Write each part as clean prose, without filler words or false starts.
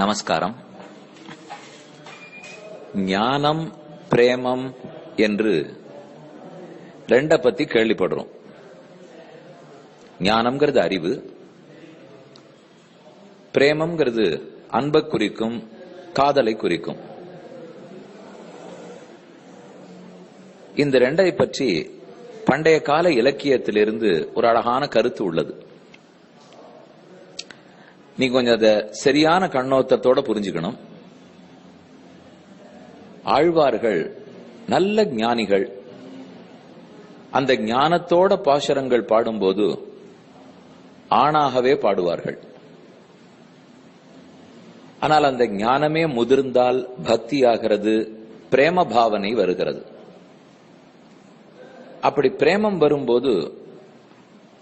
நமஸ்காரம். ஞானம் பிரேமம் என்று ரெண்ட பத்தி கேள்விப்படுறோம். ஞானம்ங்கிறது அறிவு, பிரேமம்ங்கிறது அன்பை குறிக்கும், காதலை குறிக்கும். இந்த ரெண்டை பற்றி பண்டைய கால இலக்கியத்திலிருந்து ஒரு அழகான கருத்து உள்ளது. நீ கொஞ்சம் அதை சரியான கண்ணோட்டத்தோட புரிஞ்சுக்கணும். ஆழ்வார்கள் நல்ல ஞானிகள். அந்த ஞானத்தோட பாசுரங்கள் பாடும்போது ஆணாகவே பாடுவார்கள். ஆனால் அந்த ஞானமே முதிர்ந்தால் பக்தியாகிறது, பிரேம பாவனை வருகிறது. அப்படி பிரேமம் வரும்போது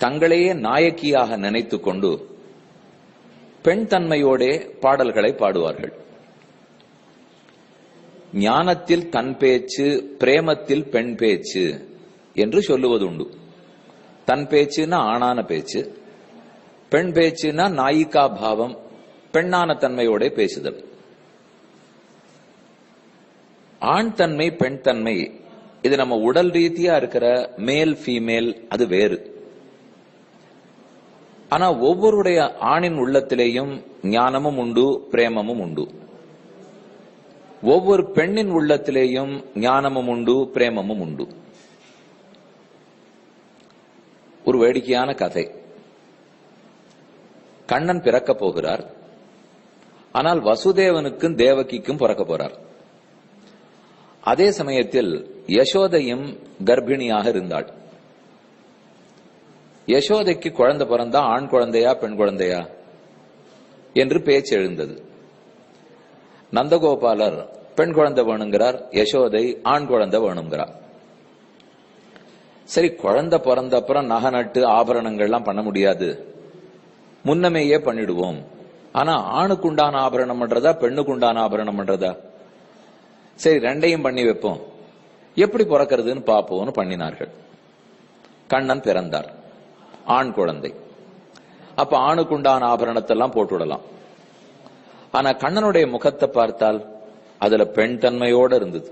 தங்களையே நாயக்கியாக நினைத்துக் கொண்டு பெண் தன்மையோடே பாடல்களை பாடுவார்கள். ஞானத்தில் தன் பேச்சு, பிரேமத்தில் பெண் பேச்சு என்று சொல்லுவது உண்டு. தன் பேச்சுன்னா ஆணான பேச்சு, பெண் பேச்சுன்னா நாயிகா பாவம், பெண்ணான தன்மையோட பேசுதல். ஆண் தன்மை பெண் தன்மை இது நம்ம உடல் ரீதியா இருக்கிற மேல் ஃபீமேல், அது வேறு. ஆனா ஒவ்வொருடைய ஆணின் உள்ளத்திலேயும் ஞானமும் உண்டு, பிரேமமும் உண்டு. ஒவ்வொரு பெண்ணின் உள்ளத்திலேயும் ஞானமும் உண்டு, பிரேமமும் உண்டு. ஒரு வேடிக்கையான கதை. கண்ணன் பிறக்க போகிறார். ஆனால் வசுதேவனுக்கும் தேவகிக்கும் பிறக்க போறார். அதே சமயத்தில் யசோதையும் கர்ப்பிணியாக இருந்தாள். யசோதைக்கு குழந்தை பிறந்தா ஆண் குழந்தையா பெண் குழந்தையா என்று பேச்சு எழுந்தது. நந்தகோபாலர் பெண் குழந்தை வேணுங்கிறார், யசோதை ஆண் குழந்தை வேணுங்கிறார். சரி, குழந்தை பிறந்த அப்புறம் நகை நட்டு ஆபரணங்கள்லாம் பண்ண முடியாது, முன்னமேயே பண்ணிடுவோம். ஆனா ஆணுக்கு உண்டான ஆபரணம் பண்றதா பெண்ணுக்கு உண்டான ஆபரணம் பண்றதா? சரி, ரெண்டையும் பண்ணி வைப்போம், எப்படி பிறக்கிறதுன்னு பாப்போம்னு பண்ணினார்கள். கண்ணன் பிறந்தார், ஆண் குழந்தை. அப்ப ஆணுக்கு உண்டான ஆபரணத்தை எல்லாம் போட்டு விடலாம். ஆனா கண்ணனுடைய முகத்தை பார்த்தால் அதுல பெண் தன்மையோட இருந்தது.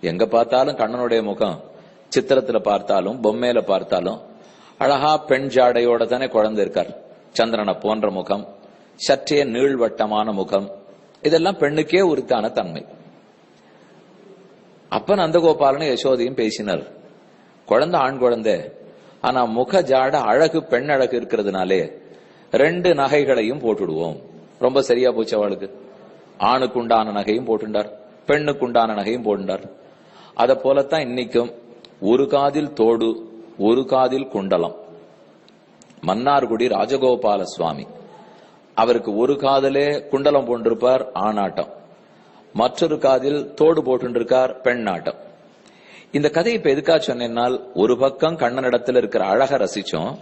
எங்க பார்த்தாலும் கண்ணனுடைய முகம், சித்திரத்துல பார்த்தாலும் பொம்மையில பார்த்தாலும் அழகா பெண் ஜாடையோட தானே குழந்தை இருக்கார். சந்திரனை போன்ற முகம், சற்றே நீள்வட்டமான முகம், இதெல்லாம் பெண்ணுக்கே உரித்தான தன்மை. அப்ப நந்தகோபாலனும் யசோதையும் பேசினர். குழந்தை ஆண் குழந்தை, ஆனா முக ஜாட அழகு பெண் அழகு இருக்கிறதுனாலே ரெண்டு நகைகளையும் போட்டுடுவோம். ரொம்ப சரியா போச்சு அவளுக்கு. ஆணுக்கு உண்டான நகையும் போட்டுண்டார், பெண்ணுக்கு உண்டான நகையும் போட்டுண்டார். அத போலத்தான் இன்னைக்கும் ஒரு காதில் தோடு, ஒரு காதில் குண்டலம். மன்னார்குடி ராஜகோபால சுவாமி, அவருக்கு ஒரு காதிலே குண்டலம் போன்றிருப்பார் ஆணாட்டம், மற்றொரு காதில் தோடு போட்டுருக்கார் பெண் நாட்டம். இந்த கதையை இப்ப எதுக்கா சொன்னால், ஒரு பக்கம் கண்ணனிடத்துல இருக்கிற அழக ரசிச்சோம்,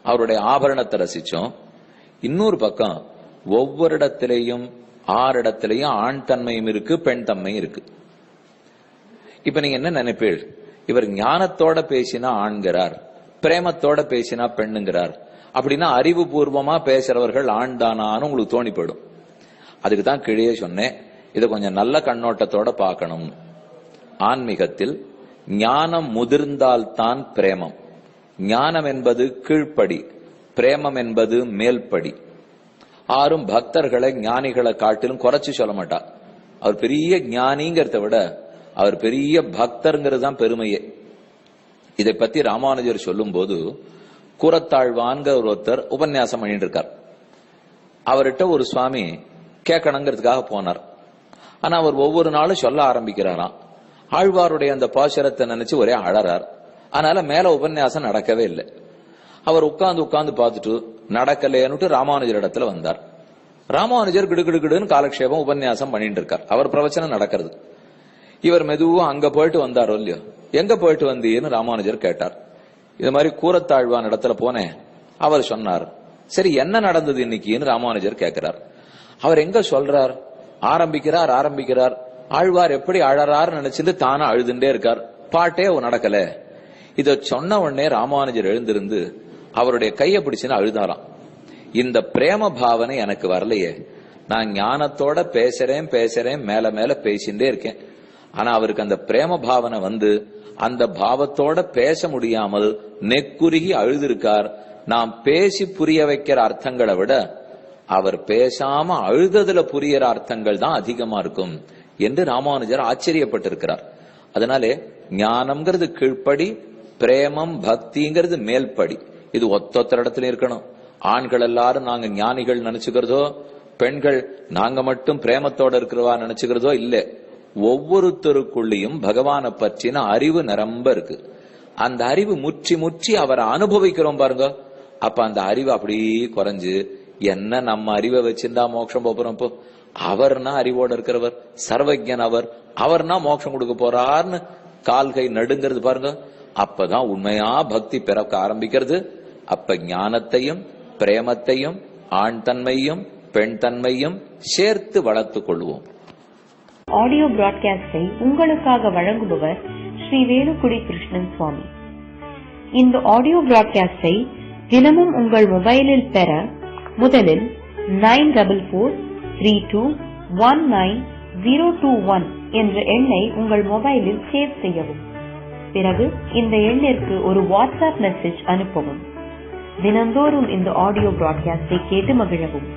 அவருடைய ஆபரணத்தை ரசிச்சோம். இன்னொரு பக்கம் ஒவ்வொரு இடத்திலையும் இடத்திலையும் ஆண் தன்மையும் இருக்கு, பெண் தன்மையும் இருக்கு. இப்ப நீங்க என்ன நினைப்பீள்? இவர் ஞானத்தோட பேசினா ஆண்கிறார், பிரேமத்தோட பேசினா பெண்ணுங்கிறார், அப்படின்னா அறிவுபூர்வமா பேசுறவர்கள் ஆண் தானான்னு உங்களுக்கு தோணி போயிடும். அதுக்கு தான் கீழே சொன்னேன், இதை கொஞ்சம் நல்ல கண்ணோட்டத்தோட பார்க்கணும். ஆன்மீகத்தில் ஞானம் முதிர்ந்தால்தான் பிரேமம். ஞானம் என்பது கீழ்ப்படி, பிரேமம் என்பது மேல்படி. ஆரும் பக்தர்களை ஞானிகளை காட்டிலும் குறைச்சு சொல்ல மாட்டா. அவர் பெரிய ஞானிங்கிறத விட அவர் பெரிய பக்தர்ங்கிறது தான் பெருமையே. இதை பத்தி ராமானுஜர் சொல்லும் போது, கூரத்தாழ்வான்கிற ஒருத்தர் உபன்யாசம் பண்ணிட்டு இருக்கார். அவர்கிட்ட ஒரு சுவாமி கேட்கணுங்கிறதுக்காக போனார். ஆனா அவர் ஒவ்வொரு நாளும் சொல்ல ஆரம்பிக்கிறாராம். ஆழ்வாருடைய அந்த பாசுரத்தை நினைச்சு ஒரே அழறார். அதனால மேல உபன்யாசம் நடக்கவே இல்லை. அவர் உட்கார்ந்து பார்த்துட்டு நடக்கலேன்னுட்டு ராமானுஜர் இடத்துல வந்தார். ராமானுஜர் கிடுகிடுன்னு காலக்ஷேபம் உபன்யாசம் பண்ணிட்டு இருக்கார். அவர் பிரவச்சனம் நடக்கிறது. இவர் மெதுவா அங்க போயிட்டு வந்தாரோ இல்லையோ, எங்க போயிட்டு வந்தீன்னு ராமானுஜர் கேட்டார். இது மாதிரி கூரத்தாழ்வான் இடத்துல போனேன். அவர் சொன்னார். சரி, என்ன நடந்தது இன்னைக்குன்னு ராமானுஜர் கேட்கிறார். அவர் எங்க சொல்றார்? ஆரம்பிக்கிறார். ஆழ்வார் எப்படி அழறாரு நினைச்சிட்டு தானா அழுதுண்டே இருக்கார். பாட்டே நடக்கல. இத சொன்ன உடனே ராமானுஜர் எழுந்திருந்து அவருடைய கையை பிடிச்சுன்னு அழுதாராம். இந்த பிரேம பாவனை எனக்கு வரலையே, நான் ஞானத்தோட பேசுறேன் மேல மேல பேசிட்டே இருக்கேன். ஆனா அவருக்கு அந்த பிரேம பாவனை வந்து அந்த பாவத்தோட பேச முடியாமல் நெக்குருகி அழுதிருக்கார். நாம் பேசி புரிய வைக்கிற அர்த்தங்களை விட அவர் பேசாம அழுததுல புரியற அர்த்தங்கள் தான் அதிகமா இருக்கும் என்று ராமானுஜர் ஆச்சரியப்பட்டிருக்கிறார். அதனாலே ஞானம்ங்கிறது கீழ்ப்படி, பிரேமம் பக்திங்கிறது மேல்படி. இது ஒத்தொத்தர இடத்துல இருக்கணும். ஆண்கள் எல்லாரும் நாங்க ஞானிகள் நினைச்சுக்கிறதோ, பெண்கள் நாங்க மட்டும் பிரேமத்தோட இருக்கிறவா நினைச்சுக்கிறதோ இல்ல. ஒவ்வொருத்தருக்குள்ளேயும் பகவானை பற்றின அறிவு நிரம்ப இருக்கு. அந்த அறிவு முற்றி முற்றி அவரை அனுபவிக்கிறோம் பாருங்க. அப்ப அந்த அறிவு அப்படியே குறைஞ்சு என்ன நம்ம அறிவை வச்சிருந்தா மோட்சம் போறோம். இப்போ அவர்னா அறிவோட இருக்கிறவர், சர்வஜன் அவர்னா மோட்சம் கொடுக்க போறார்னு கால்கை நடுங்கிறது பாருங்க. அப்பதான் உண்மையா பக்தி பிறக்க ஆரம்பிக்கிறது. அப்ப ஞானத்தையும் பிரேமத்தையும் ஆண் தன்மையும் பெண் தன்மையும் சேர்த்து வளர்த்துக் கொள்வோம். ஆடியோ பிராட்காஸ்டை உங்களுக்காக வழங்குபவர் ஸ்ரீ வேலுக்குடி கிருஷ்ணன் சுவாமி. இந்த ஆடியோ பிராட்காஸ்டை தினமும் உங்கள் மொபைலில் பெற முதலில் 9443219021 என்ற எண்ணை உங்கள் மொபைலில் சேவ் செய்யவும். பிறகு இந்த எண்ணிற்கு ஒரு வாட்ஸ்அப் மெசேஜ் அனுப்பவும். தினந்தோறும் இந்த ஆடியோ பிராட்காஸ்டை கேட்டு மகிழவும்.